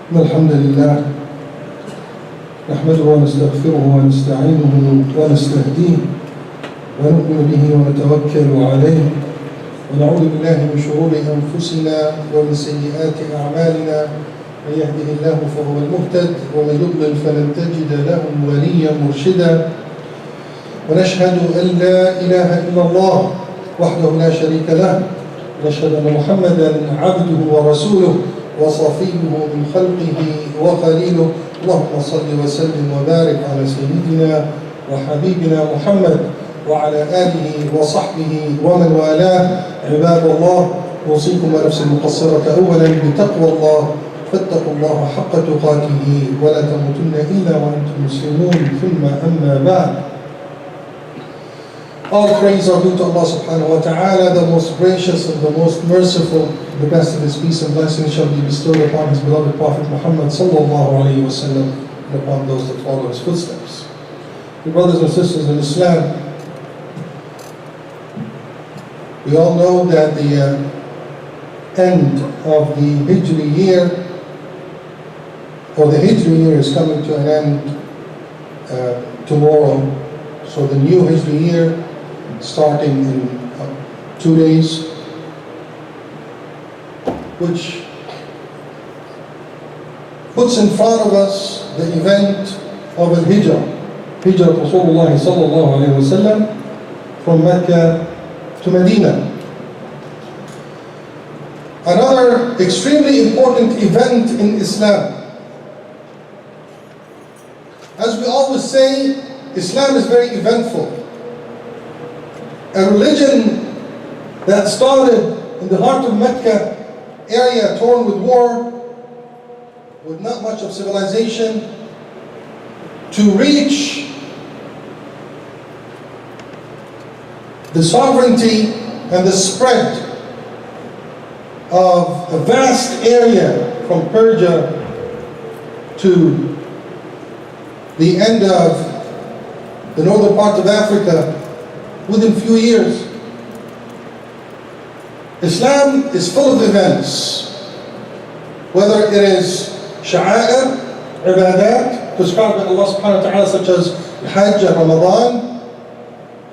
الحمد لله نحمده ونستغفره ونستعينه ونستهديه ونؤمن به ونتوكل عليه ونعوذ بالله من شرور أنفسنا ومن سيئات أعمالنا من يهده الله فهو المهتد ومن يضلل فلن تجد له وليا مرشدا ونشهد أن لا إله إلا الله وحده لا شريك له ونشهد أن محمدا عبده ورسوله وصفيه من خلقه وخليله اللهم صل وسلم وبارك على سيدنا وحبيبنا محمد وعلى آله وصحبه ومن والاه. عباد الله، أوصيكم ونفسي المقصرة أولا بتقوى الله، فاتقوا الله حق تقاته ولا تموتن إلا وأنتم مسلمون. ثم أما بعد. All praise are due to Allah subhanahu wa ta'ala, the most gracious and the most merciful. The best of his peace and blessings shall be bestowed upon his beloved Prophet Muhammad sallallahu alayhi wa sallam and upon those that follow his footsteps. Dear brothers and sisters in Islam, we all know that the end of the Hijri year, or the Hijri year, is coming to an end tomorrow. So the new Hijri year, starting in 2 days, which puts in front of us the event of Al-Hijra, Hijra Rasulullah sallallahu alayhi wa sallam from Mecca to Medina. Another extremely important event in Islam. As we always say, Islam is very eventful. A religion that started in the heart of Mecca area torn with war, with not much of civilization, to reach the sovereignty and the spread of a vast area from Persia to the end of the northern part of Africa within few years. Islam is full of events, whether it is sha'air, ibadat, prescribed by Allah subhanahu wa ta'ala, such as Hajj and Ramadan,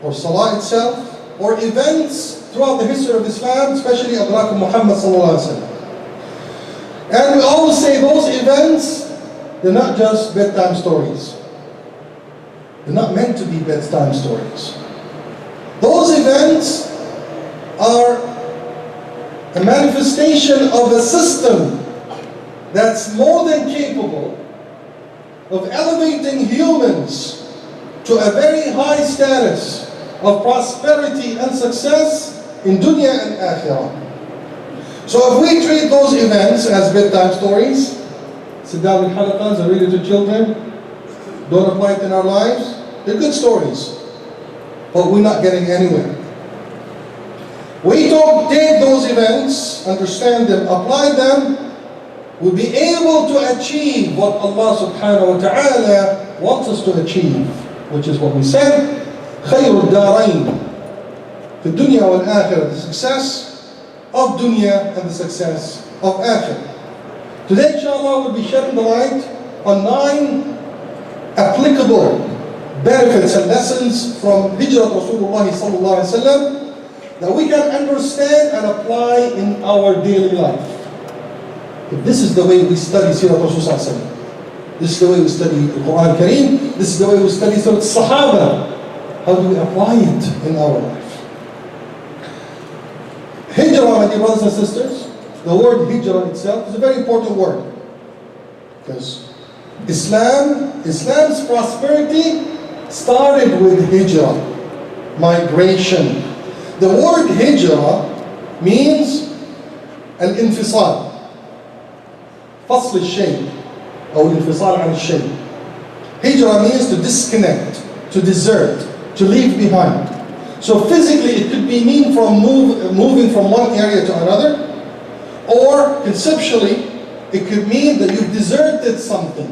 or Salah itself, or events throughout the history of Islam, especially of Prophet Muhammad sallallahu alaihi wasallam. And we always say those events, they're not just bedtime stories. They're not meant to be bedtime stories. Those events are a manifestation of a system that's more than capable of elevating humans to a very high status of prosperity and success in DUNYA and AKHIRA. So if we treat those events as bedtime stories, sit down with halaqas and read it to children, don't apply it in our lives, they're good stories, but we're not getting anywhere. We don't take those events, understand them, apply them, we'll be able to achieve what Allah subhanahu wa ta'ala wants us to achieve, which is what we said, خير الدارين في الدنيا والآخرة, the success of dunya and the success of akhirah. Today, inshallah, we'll be shedding the light on 9 applicable benefits and lessons from Hijrat Rasulullah sallallahu alaihi wasallam that we can understand and apply in our daily life. If this is the way we study Sirat Rasulullah sallallahu alaihi wasallam, this is the way we study the Quran Kareem, this is the way we study Surat Sahaba, how do we apply it in our life? Hijrah, my dear brothers and sisters, the word hijrah itself is a very important word, because Islam's prosperity started with hijrah, migration. The word hijrah means al-infisal, fasl al-shay, or al-infisal al-shay. Hijrah means to disconnect, to desert, to leave behind. So physically it could be mean from moving from one area to another, or conceptually it could mean that you've deserted something,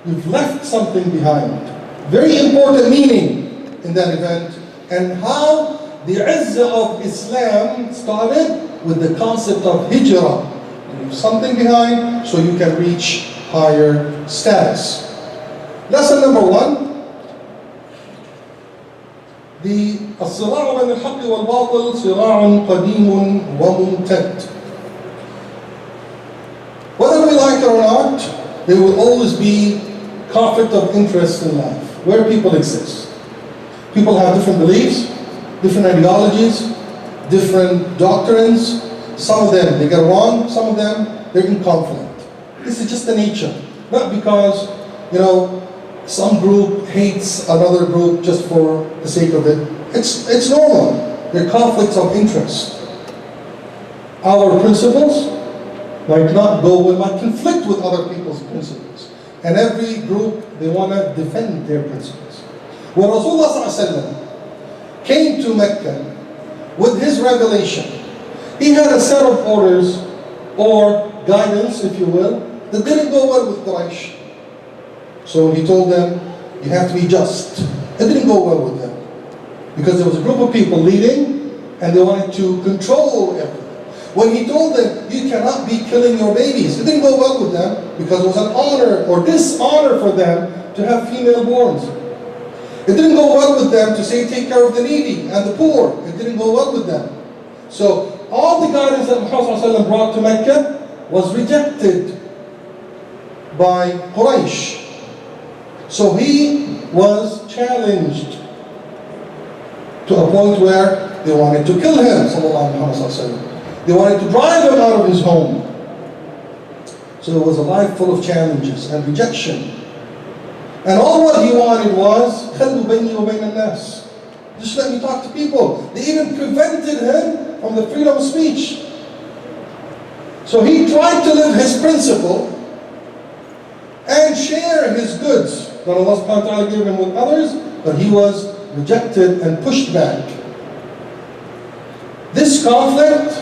you've left something behind. Very important meaning in that event, and how the izzah of Islam started with the concept of hijrah, leave something behind so you can reach higher status. Lesson number 1. الصراع بين الحق والباطل صراع قديم وممتد. Whether we like it or not, there will always be conflict of interest in life, where people exist. People have different beliefs, different ideologies, different doctrines. Some of them, they get wrong. Some of them, they're in conflict. This is just the nature. Not because, some group hates another group just for the sake of it. It's normal. There are conflicts of interest. Our principles might conflict with other people's principles. And every group, they want to defend their principles. When Rasulullah ﷺ came to Mecca with his revelation, he had a set of orders or guidance, if you will, that didn't go well with Quraysh. So he told them, you have to be just. It didn't go well with them. Because there was a group of people leading, and they wanted to control everything. When he told them, you cannot be killing your babies, it didn't go well with them, because it was an honor or dishonor for them to have female borns. It didn't go well with them to say, take care of the needy and the poor. It didn't go well with them. So all the guidance that Muhammad ﷺ brought to Mecca was rejected by Quraysh. So he was challenged to a point where they wanted to kill him, sallallahu alaihi wasallam. They wanted to drive him out of his home. So it was a life full of challenges and rejection. And all what he wanted was, خَلُّ بَيْنِي وَبَيْنَ النَّاسِ. Just let me talk to people. They even prevented him from the freedom of speech. So he tried to live his principle and share his goods that Allah subhanahu wa ta'ala gave him with others, but he was rejected and pushed back. This conflict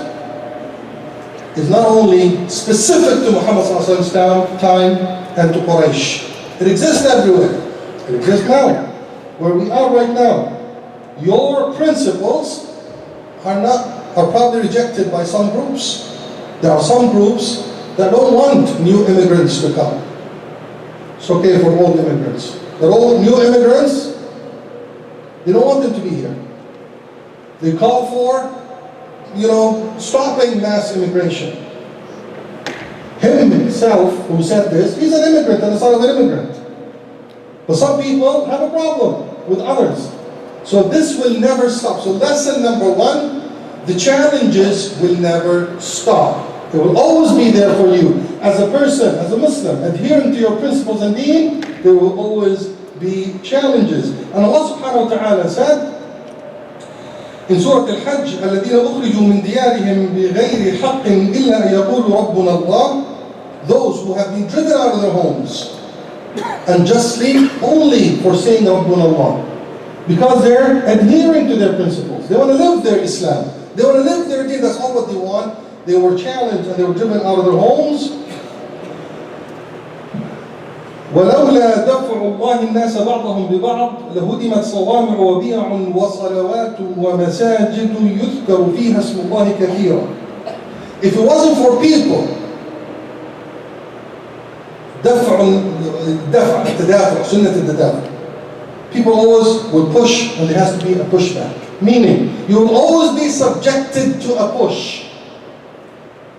is not only specific to Muhammad ﷺ's time and to Quraysh. It exists everywhere. It exists now, where we are right now. Your principles are probably rejected by some groups. There are some groups that don't want new immigrants to come. It's okay for old immigrants. But all new immigrants, they don't want them to be here. They call for, stopping mass immigration. Him himself, who said this, he's an immigrant and the son of an immigrant. But some people have a problem with others. So this will never stop. So lesson number 1, the challenges will never stop. It will always be there for you. As a person, as a Muslim, adhering to your principles and deen, there will always be challenges. And Allah subhanahu wa ta'ala said in Surah Al-Hajj, الَّذِينَ أُخْرِجُوا مِنْ دِيَارِهِمْ بِغَيْرِ حَقٍّ إِلَّا أَن يَقُولُوا رَبُّنَا اللَّهُ. Those who have been driven out of their homes unjustly only for saying رَبُّنَا اللَّهُ. Because they're adhering to their principles. They want to live their Islam. They want to live their deen. That's all what they want. They were challenged and they were driven out of their homes. وَلَوْلَا دَفْعُ اللَّهِ النَّاسَ بَعْضَهُمْ بِبَعْضٍ لَهُدِمَتْ صَوَامِعُ وَبِيَعٌ وَصَلَوَاتٌ وَمَسَاجِدُ يُذْكَرُ فِيهَا اسْمُ اللَّهِ كَثِيرًا. If it wasn't for people, سنة التدافع. People always will push and there has to be a pushback. Meaning, you will always be subjected to a push.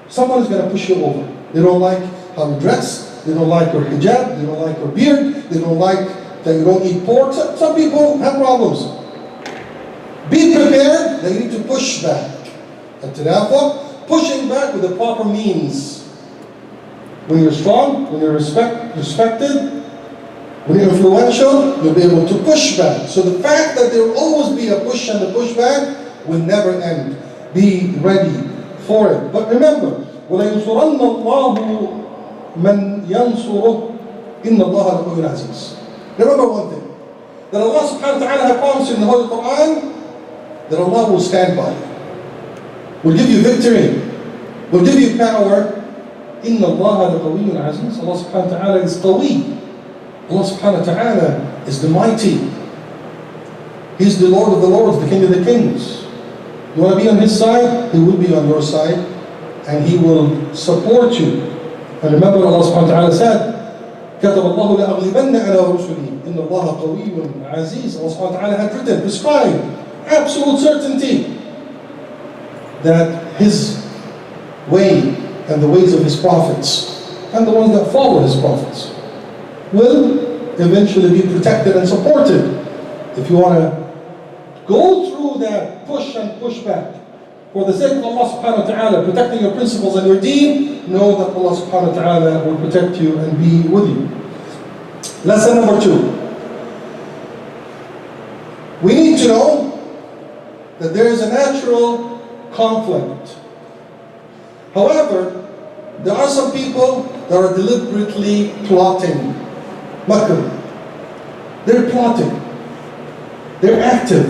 Someone is going to push you over. They don't like how you dress. They don't like your hijab. They don't like your beard. They don't like that you don't eat pork. Some people have problems. Be prepared that you need to push back. At-tadafa, pushing back with the proper means. When you're strong, when you're respected, when you're influential, you'll be able to push back. So the fact that there will always be a push and a pushback will never end. Be ready for it. But remember, وَلَيُنْصُرَنَّ اللَّهُ مَنْ يَنْصُرُهُ إِنَّ اللَّهَ لَقَوِيٌّ عَزِيزٌ. Remember one thing, that Allah subhanahu wa ta'ala has promised in the Holy Quran that Allah will stand by you, will give you victory, will give you power. إِنَّ اللَّهَ لَقَوِيٌّ عَزِيزٌ. Allah subhanahu wa ta'ala is qawi. Allah subhanahu wa ta'ala is the mighty. He's the Lord of the lords, the King of the kings. You want to be on His side? He will be on your side. and He will support you. And remember Allah subhanahu wa ta'ala said, كتب الله لأغلبن أنا ورسلي إن الله قوي عزيز. Allah subhanahu wa ta'ala had written, prescribed, absolute certainty that His way and the ways of His prophets and the ones that follow His prophets will eventually be protected and supported. If you want to go through that push and push back for the sake of Allah subhanahu wa ta'ala, protecting your principles and your deen, know that Allah subhanahu wa ta'ala will protect you and be with you. Lesson number 2. We need to know that there is a natural conflict. However, there are some people that are deliberately plotting. Makr. They're plotting. They're active.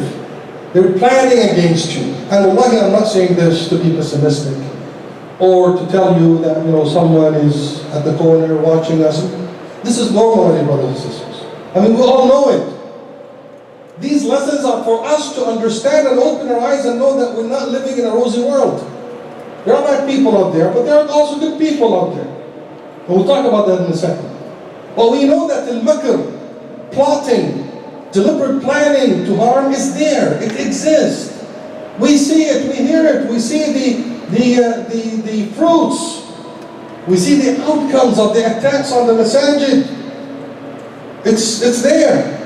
They're planning against you. And wallahi, I'm not saying this to be pessimistic or to tell you that someone is at the corner watching us. This is normal, brothers and sisters. I mean, we all know it. These lessons are for us to understand and open our eyes and know that we're not living in a rosy world. There are bad people out there, but there are also good people out there. And we'll talk about that in a second. But we know that al-makr, plotting, deliberate planning to harm is there. It exists. We see it, we hear it, we see the fruits. We see the outcomes of the attacks on the masajid. It's there.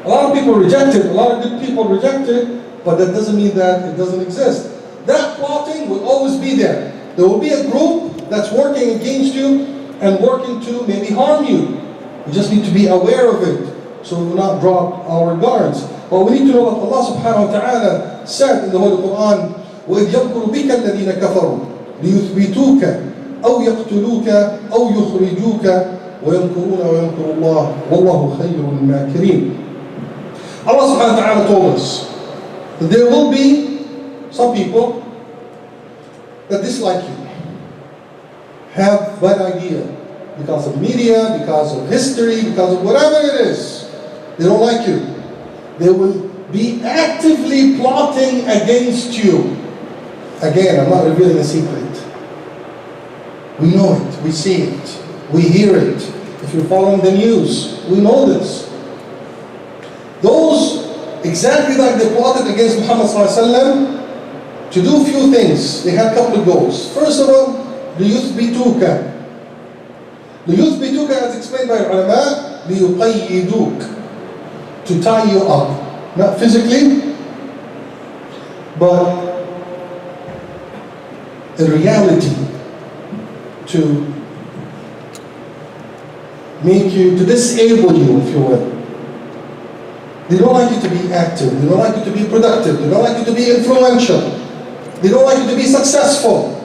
A lot of people reject it, a lot of good people reject it, but that doesn't mean that it doesn't exist. That plotting will always be there. There will be a group that's working against you and working to maybe harm you. We just need to be aware of it so we will not drop our guards. But we need to know that Allah subhanahu wa ta'ala said in the Holy Quran, وَإِذْ يَمْكُرُ بِكَ الَّذِينَ كَفَرُوا لِيُثْبِتُوكَ أَوْ يَقْتُلُوكَ أَوْ يُخْرِجُوكَ وَيَمْكُرُونَ وَيَمْكُرُ اللَّهُ وَاللَّهُ خَيْرُ الْمَاكِرِينَ. Allah subhanahu wa ta'ala told us that there will be some people that dislike you, have bad idea because of media, because of history, because of whatever it is. They don't like you. They will be actively plotting against you. Again, I'm not revealing a secret. We know it, we see it, we hear it. If you're following the news, we know this. Those, exactly like they plotted against Muhammad ﷺ, to do a few things. They had a couple of goals. First of all, لِيُثْبِتُوكَ. لِيُثْبِتُوكَ, as explained by ulama, لِيُقَيِّدُوكَ, to tie you up. Not physically, but in reality, to make you, to disable you, if you will. They don't like you to be active. They don't like you to be productive. They don't like you to be influential. They don't like you to be successful.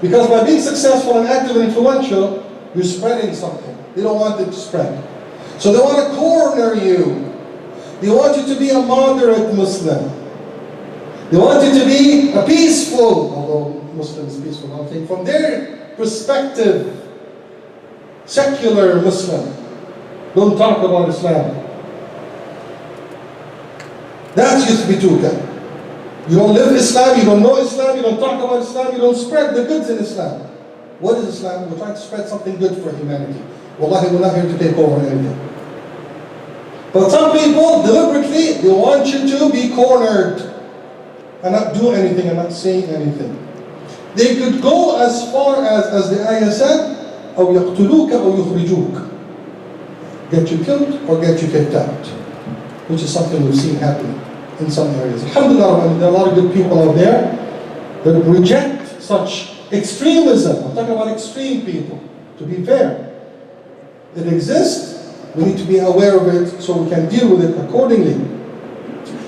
Because by being successful and active and influential, you're spreading something. They don't want it to spread. So they want to corner you. They want you to be a moderate Muslim. They want you to be a peaceful, although Muslim is peaceful, I think, from their perspective, secular Muslim. Don't talk about Islam. That's yuthbituka. You don't live Islam, you don't know Islam, you don't talk about Islam, you don't spread the goods in Islam. What is Islam? We're trying to spread something good for humanity. Wallahi, we're not here to take over anything. But some people, deliberately, they want you to be cornered and not do anything and not say anything. They could go as far as the ayah said, أَوْ يَقْتُلُوكَ أَوْ يُخْرِجُوكَ. Get you killed or get you kicked out. Which is something we've seen happen in some areas. Alhamdulillah, there are a lot of good people out there that reject such extremism. I'm talking about extreme people, to be fair. It exists, we need to be aware of it so we can deal with it accordingly.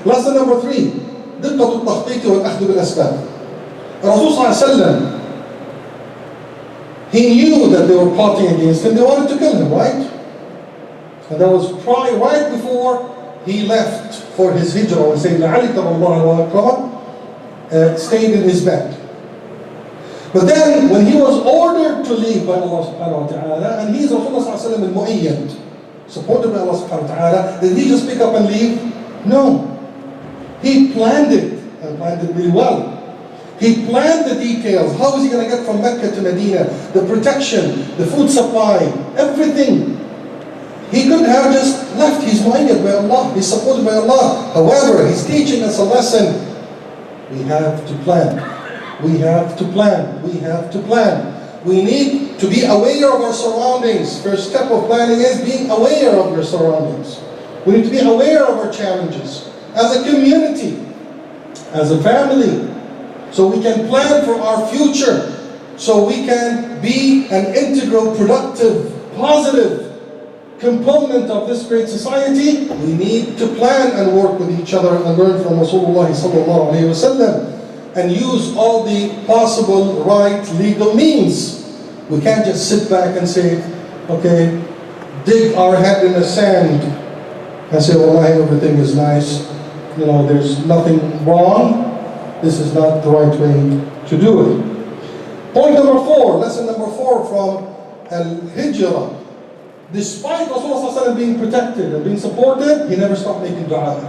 Lesson number 3, دقة التخطيط والأخذ بالأسباب. Rasul sallallahu alayhi wa sallam, he knew that they were plotting against him, they wanted to kill him, right? And that was probably right before he left for his hijrah, and Sayyidina Ali stayed in his bed. But then, when he was ordered to leave by Allah subhanahu wa ta'ala, and he's Rasulullah sallallahu alayhi wa sallam al-Mu'ayyad, supported by Allah subhanahu wa ta'ala, did he just pick up and leave? No. He planned it, and planned it really well. He planned the details. How is he going to get from Mecca to Medina? The protection, the food supply, everything. He could have just left. He's minded by Allah. He's supported by Allah. However, he's teaching us a lesson. We have to plan. We have to plan. We have to plan. We need to be aware of our surroundings. First step of planning is being aware of your surroundings. We need to be aware of our challenges as a community, as a family, so we can plan for our future, so we can be an integral, productive, positive component of this great society. We need to plan and work with each other and learn from Rasulullah sallallahu alayhi wa sallam and use all the possible right legal means. We can't just sit back and say, okay, dig our head in the sand and say, wallahi, everything is nice. You know, there's nothing wrong. This is not the right way to do it. Point number 4, lesson number 4 from AL-HIJRA. Despite Rasulullah ﷺ being protected and being supported, he never stopped making dua.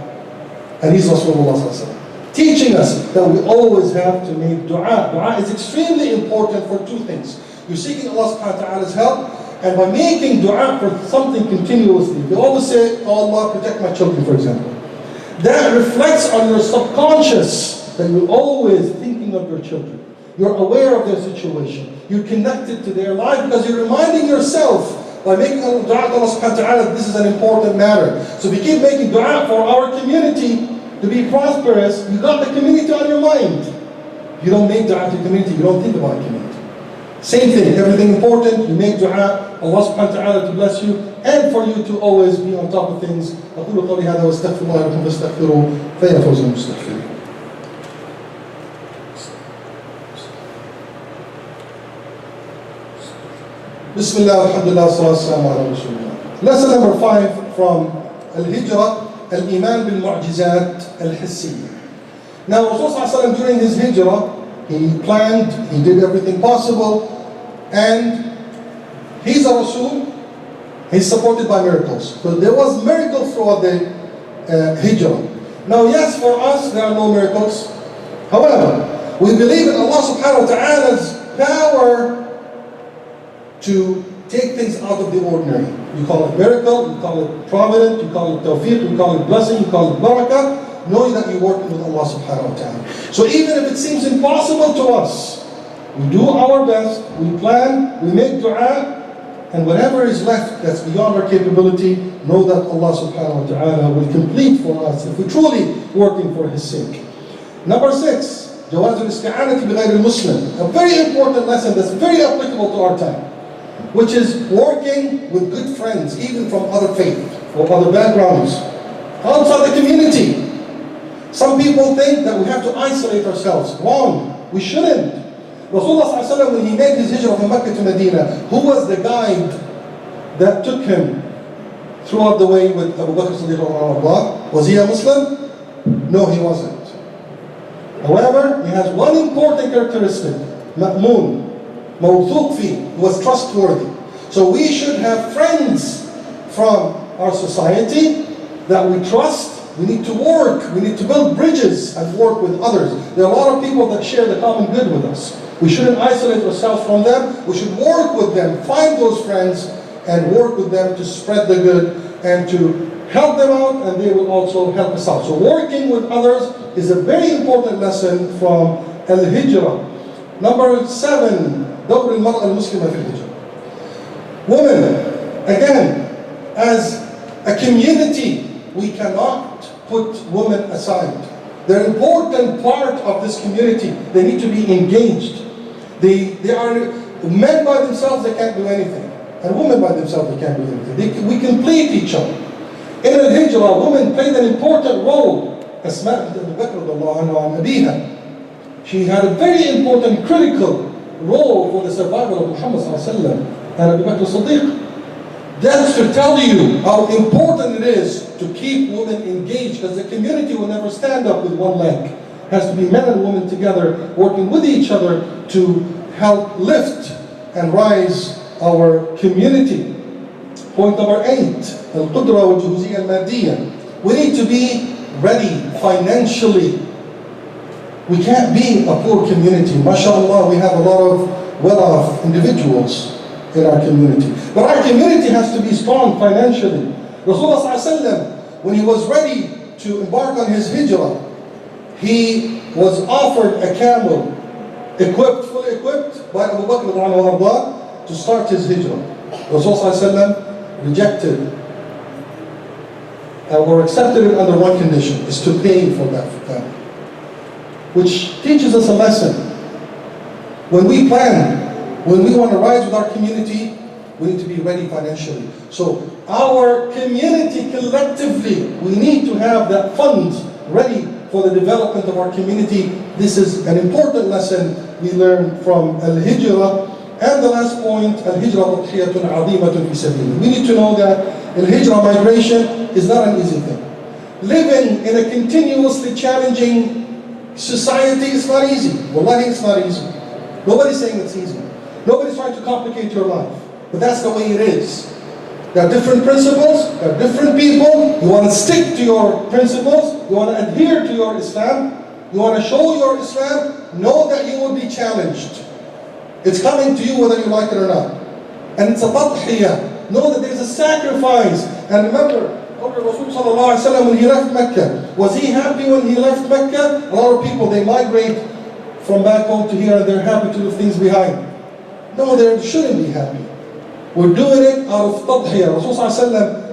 And he's Rasulullah ﷺ, teaching us that we always have to make dua. Dua is extremely important for 2 things. You're seeking Allah subhanahu wa ta'ala's help, and by making dua for something continuously. You always say, oh Allah, protect my children, for example. That reflects on your subconscious that you're always thinking of your children. You're aware of their situation. You're connected to their life because you're reminding yourself by making dua to Allah subhanahu wa ta'ala, this is an important matter. So if you keep making dua for our community to be prosperous, you got the community on your mind. If you don't make dua to the community, you don't think about the community. Same thing, everything important, you make dua, Allah subhanahu wa ta'ala to bless you, and for you to always be on top of things. أقول قولي هذا واستغفر الله لكم فاستغفروه فيا فوز المستغفرين. Bismillah, alhamdulillah, sallallahu ala rasulullah. Lesson number 5 from Al-Hijra, Al-Iman bil-Mu'jizat Al-Hissiyya. Now, Rasulullah during his hijrah, he planned, he did everything possible, and he's a Rasul, he's supported by miracles. So there was miracles throughout the hijrah. Now, yes, for us, there are no miracles. However, we believe in Allah subhanahu wa ta'ala's power to take things out of the ordinary. You call it miracle, you call it providence, you call it tawfiq, you call it blessing, you call it barakah, knowing that you're working with Allah subhanahu wa ta'ala. So even if it seems impossible to us, we do our best, we plan, we make dua, and whatever is left that's beyond our capability, know that Allah subhanahu wa ta'ala will complete for us if we're truly working for His sake. Number 6, جواز الاستعانة بغير المسلم. A very important lesson that's very applicable to our time, which is working with good friends, even from other faith or other backgrounds, outside the community. Some people think that we have to isolate ourselves. Wrong. We shouldn't. Rasulullah ﷺ, when he made his hijrah from Mecca to Medina, who was the guide that took him throughout the way with Abu Bakr Siddiq radiallahu? Was he a Muslim? No, he wasn't. However, he has one important characteristic, ma'moon. Mawthuq fi, was trustworthy. So we should have friends from our society that we trust. We need to work, we need to build bridges and work with others. There are a lot of people that share the common good with us. We shouldn't isolate ourselves from them. We should work with them, find those friends, and work with them to spread the good and to help them out, and they will also help us out. So working with others is a very important lesson from Al-Hijra. Number 7, دور المرأة المسلمة في الهجرة. Women, again, as a community, we cannot put women aside. They're an important part of this community. They need to be engaged. They are men by themselves, they can't do anything. And women by themselves, they can't do anything. We complete each other. In Al-Hijra, women played an important role. Asma bint Abi Bakr radiallahu anha and Abiha. She had a very important, critical role for the survival of Muhammad ﷺ and Abu Bakr Siddiq. That's to tell you how important it is to keep women engaged, because the community will never stand up with one leg. It has to be men and women together, working with each other to help lift and rise our community. Point number 8, القدرة والجهوزية المادية. We need to be ready financially We can't be a poor community. MashaAllah, we have a lot of well-off individuals in our community. But our community has to be strong financially. Rasulullah ﷺ, when he was ready to embark on his hijrah, he was offered a camel, fully equipped by Abu Bakr to start his hijrah. Rasulullah ﷺ rejected or accepted it under one condition, is to pay for that camel. Which teaches us a lesson. When we plan, when we want to rise with our community, we need to be ready financially. So our community collectively, we need to have that fund ready for the development of our community. This is an important lesson we learn from Al-Hijra. And the last point, Al-Hijra tadhiyatun azimatun fi sabilillah. We need to know that Al-Hijra migration is not an easy thing. Living in a continuously challenging society is not easy. Wallahi, it's not easy. Nobody's saying it's easy. Nobody's trying to complicate your life. But that's the way it is. There are different principles, there are different people. You want to stick to your principles, you want to adhere to your Islam, you want to show your Islam, know that you will be challenged. It's coming to you whether you like it or not. And it's a tadhiyah. Know that there's a sacrifice. And remember, Rasul when he left Mecca, was he happy when he left Mecca? A lot of people, they migrate from back home to here and they're happy to leave things behind. No, they shouldn't be happy. We're doing it out of tadhiyah. Rasul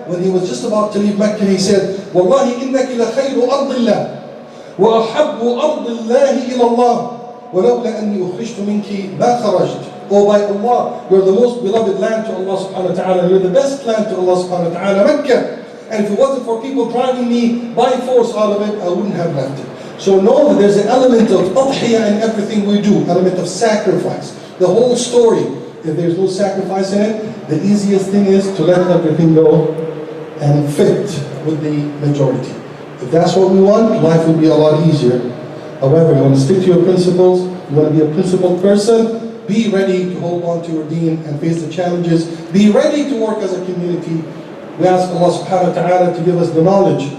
when he was just about to leave Mecca, he said, Wallahi innaki la khayru ardillah wa ahabbu ardillahi ila Allah wa lawla anni ukhrishtu minki ma kharajt. Oh, by Allah, you're the most beloved land to Allah subhanahu wa ta'ala. You're the best land to Allah subhanahu wa ta'ala, Mecca. And if it wasn't for people driving me by force out of it, I wouldn't have left it. So know that there's an element of tadhiyah in everything we do, element of sacrifice. The whole story, if there's no sacrifice in it, the easiest thing is to let everything go and fit with the majority. If that's what we want, life will be a lot easier. However, you want to stick to your principles, you want to be a principled person, be ready to hold on to your deen and face the challenges. Be ready to work as a community. We ask Allah subhanahu wa ta'ala to give us the knowledge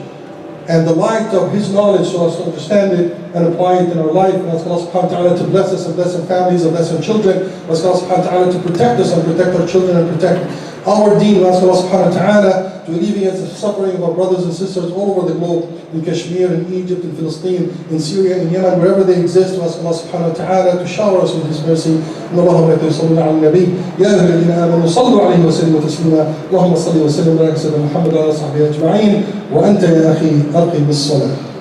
and the light of His knowledge so as to understand it and apply it in our life. We ask Allah subhanahu wa ta'ala to bless us and bless our families and bless our children. We ask Allah subhanahu wa ta'ala to protect us and protect our children and protect our deen. We ask Allah subhanahu wa ta'ala to alleviate the suffering of our brothers and sisters all over the globe, in Kashmir, in Egypt, in Palestine, in Syria, in Yemen, wherever they exist. We ask Allah subhanahu wa ta'ala to shower us with His mercy. اللهم صل على النبي يا أيها الذين آمنوا صلوا عليه وسلموا تسليما اللهم صل وسلم على سيدنا محمد وعلى آله وصحبه أجمعين وأنت يا أخي أرقي بالصلاة.